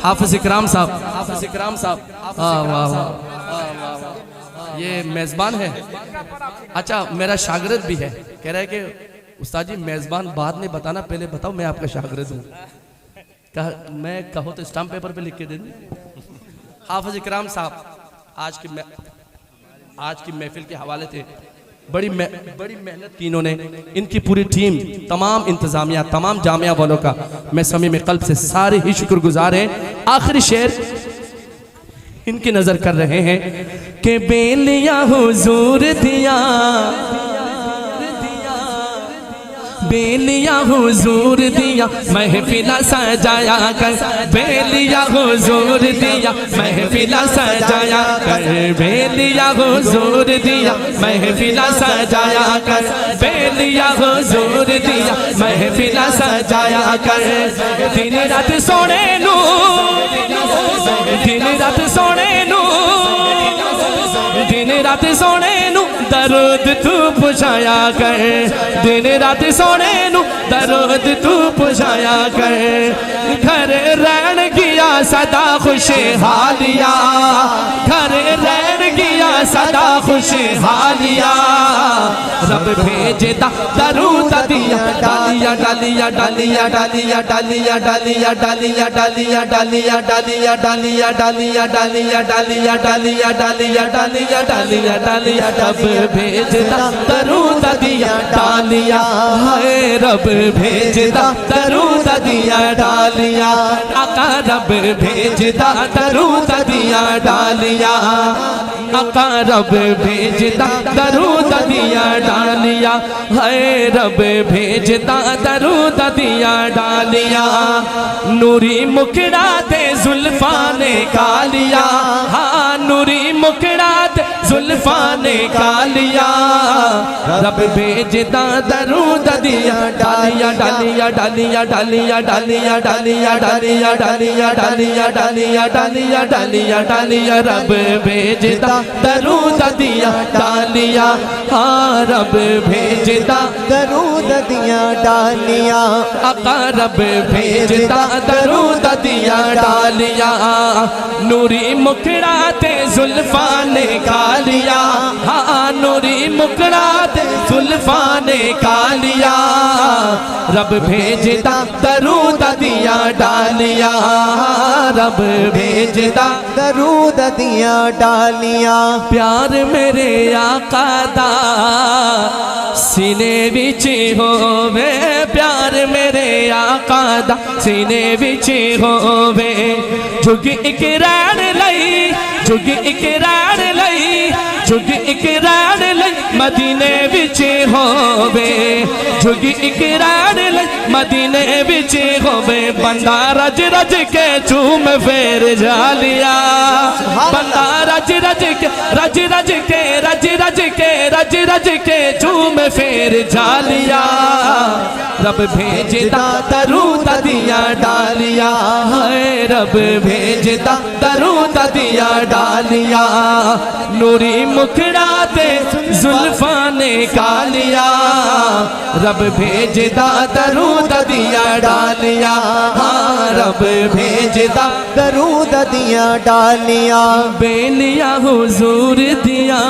हाफिज इकराम साहब, हाफिज इकराम साहब, वाह वाह वाह, ये मेजबान है। अच्छा मेरा शागिर्द भी है, कह रहा है कि उस्ताद जी मेजबान बाद में बताना, पहले बताओ मैं आपका शागिर्द हूँ। मैं कहो तो स्टाम्प पेपर पे लिख के दे दूँ। हाफिज इकराम साहब आज की महफिल के हवाले थे, बड़ी मेहनत की इन्होंने, इनकी पूरी टीम, तमाम इंतजामिया, तमाम जामिया वालों का मैं समी में कल्ब से सारे ही शुक्रगुजार हैं। आखिरी शेर इनकी नजर कर रहे हैं कि बेलिया हुजूर दिया, बेलिया हुजूर दिया महफिला सजाया कर, बेलिया हुजूर दिया महफिला सजाया कर, बेलिया हुजूर दिया महफिला सजाया कर, बेलिया हुजूर दिया महफिला सजाया कर। दिन रात सोने नू, दिन रात सोने नू, दिन रात सोने नू दर्द तू पुछाया कर, दिन रात सोने नू दर्द तू पुछाया कर। घर रहन किया सदा खुशहालिया, घर रहन किया सदा खुशहालिया। रब भेजदा दरूद दिया, डालिया डालिया डालिया डालिया डालिया डालिया डालिया डालिया डालिया डालिया डालिया डालिया डालिया डालिया डालिया डालिया डालिया डालिया डालिया। रब भेजदा दरूद दिया डालिया, हाय रब भेजदा दरूद दिया डालिया, आका रब भेजदा दरूद दिया डालिया, आका रब भेजदा दरूद दिया डालिया, हाय रब भेजदा दरूद दिया डालिया। नूरी मुखड़ा ते जुल्फा ने कालिया, हाँ नूरी मुखड़ा ते जुल्फा ने कालिया। रब भेजदा दरूद दिया डालिया डालिया डालिया डालिया डालिया डालिया डालिया डालिया डालिया डालिया डालिया डालिया डालिया। रब भेजदा दरूद दिया डालिया, हाँ रब भेजदा दरूद दिया डालिया, आका रब भेजदा दरूद दिया डालिया। नूरी मुखड़ा ते जुल्फा ने कालिया, हाँ नूरी मुखड़ा ते जुल्फा ने कालिया। रब भेजदा दरूद दिया डालिया, रब भेजदा दरूद दिया डालिया। प्यार मेरे आका दा सीने विच होवे, प्यार मेरे आका दा सीने विच होवे। जुग इकरार लई, जुग इकरार लई, जुग इकरार लई मदीने विच होवे, जुग इकरार लई मदीने विच होवे। बंदा रज रज के चूम फेर जालिया, बंदा रज रज के रज रज के रज रज के रज रज के चूम फेर जालिया। रब भेजदा दरूद दिया डालिया, हाय रब भेजदा दरूद दिया डालिया। नूरी मुखड़ा ते जुल्फा ने कालिया, रब भेजदा दरूद दिया डालिया, हाँ रब भेजदा दरूद दिया डालिया। बेलिया हुजूर दिया